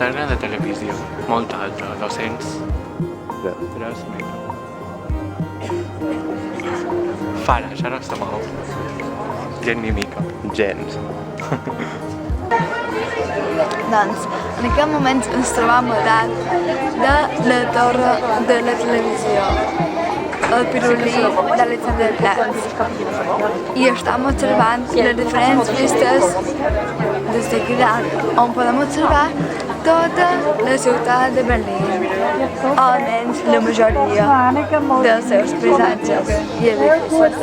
Internet de televisió. Molta altra, 200. 3 mega. Fara, això no se mou. Gent ni mica. Gens. Doncs, en aquest moment ens trobam a dalt de la torre de la televisió, el pirulí d'Alexander Platz. I estem observant les diferents vistes des d'aquí dalt, on podem observar tota la ciutat de Berlín, almenys la majoria dels seus paisatges i edificis.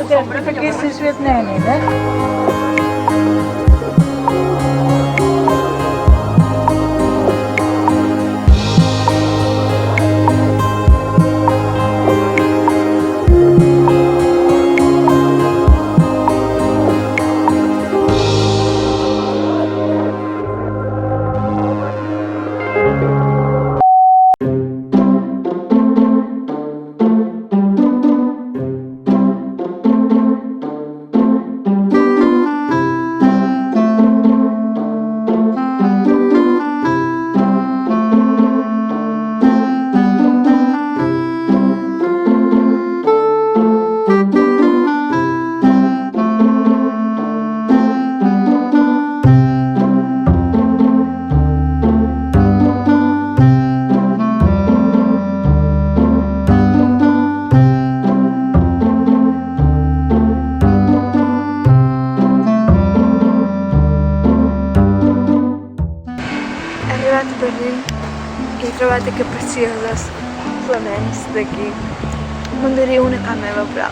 He trobat aquests preciosos flamencs d'aquí. M'enduria una casa meva, però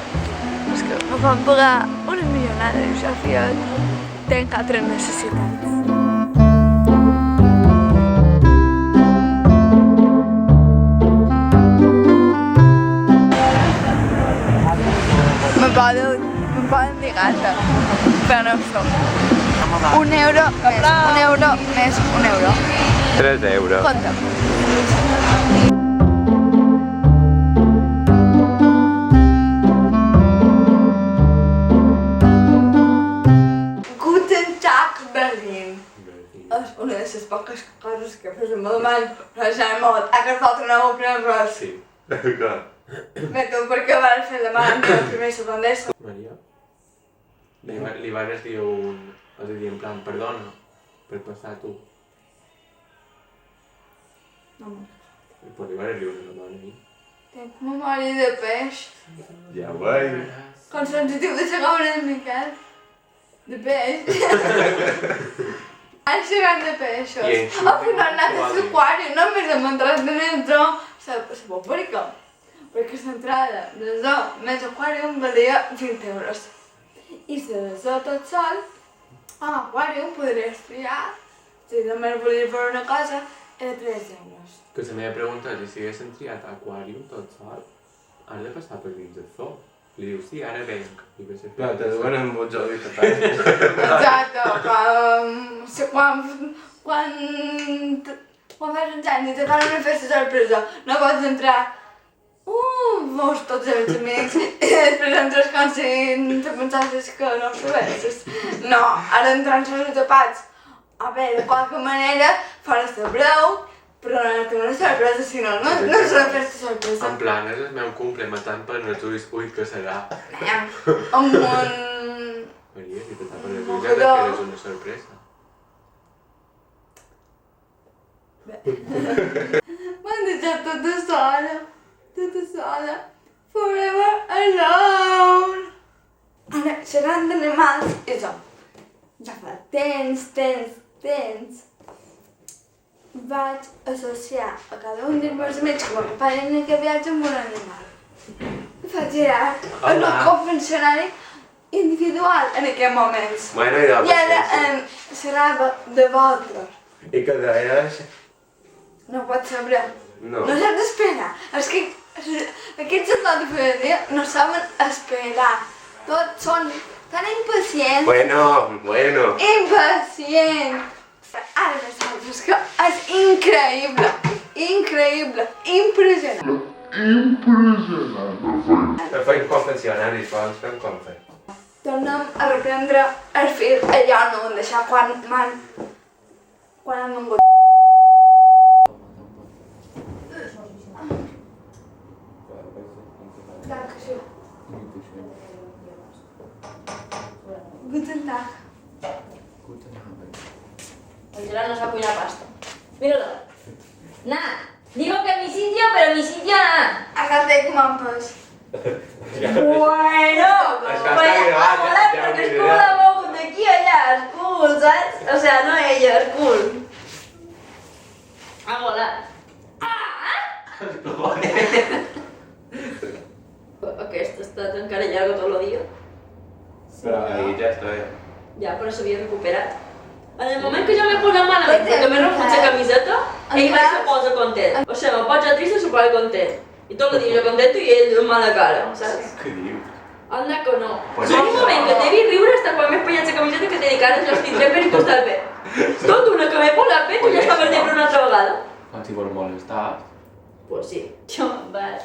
és que me van pagar una milionada i això fiat. Tenc altres necessitats. Me poden dir gata, però no ho som. €1 més €1. 3 euros. Compte. Guten Tag, Berlín. És una de les poques coses que fes en alemany, però ja he molt. Aquest no ho aprenen res. Sí, clar. Bé, tu per què vas fer alemany el primer secundari? Maria? Li vares dir en plan, perdona, per passar tu. No. Pues li vares dir una dona a mi. Tinc memòria de peix. Ja ho veig. Com sensitiu de segon el Miquel. De peix. Han segat de peixos. Al final he anat a l'aquari, només hem entrat dentro la bomborica. Perquè l'entrada de zoo més aquàrium valia 20 euros. I si de zoo tot sol, a l'aquàrium podries triar. Si només volies veure una cosa, era 3 euros. Que la meva pregunta és, si haguessin triat aquàrium tot sol, has de passar per dins del zoo. Li dius, sí, ara venc. Clar, te duen en un joc diferent. Exacte, quan fas uns anys i te fan una festa sorpresa, no pots entrar veus tots els amics i després entres com si te pensassis que no ho sabessis. No, ara entran els tapats. A veure, de qualque manera faràs de breu, però no té una sorpresa, si no, no és una festa sorpresa. En plan, és el meu cumple, matant per els ulls, ui, què serà? Amb un... Maria, si te tapen els ulls, ja t'esperes una sorpresa. M'han deixat tota sola, forever alone. Ara, xerrant d'animals, i jo, ja fa temps, vaig associar a cada un dels meus amics que m'acompanyen en aquest viatge amb un animal. I vaig girar el meu convencionari individual en aquests moments. Bueno, i I ara xerrava de vosaltres. I què deies? No pots saber. No. No saps esperar. És que aquests soldats de dia no saben esperar. Tots són tan impacients. Bueno. Impacients. Ara nosaltres que és increïble. Impressionant. No fem confessionaris, pots fer un confe. Tornem a reprendre el fil allà on ho vam deixar quan han vengut. Guten Tag. El Gerard no sabe cuinar pasta. Míralo. Nah, digo que mi sitio, pero mi sitio nada. Acá te mampes. Bueno, Això pues està gravat, mola, ja ho perquè és miraré. com la mogut d'aquí a allà, és cool, saps? O sea, no ella, és cool. Ha molat. Aquest ha estat encara llargo tot el dia. Però ahí ja estoy. Ja, però s'havia recuperat. En el moment que jo m'he posat malament perquè m'he refut la camiseta, ell va se posa content. O sigui, me posa triste i se posa content. I tot el dia jo contento i ell amb mala cara, saps? Què dius? Anda que no. Pues Són un això. moment que t'he vist riure hasta quan m'he penjat la camiseta que t'he dit que ara jo estic bé i tu estàs bé. Tot una que m'he posat bé, tu ja estaves bé per una altra vegada. Quan si vols molestar. Pues sí, jo me'n vaig.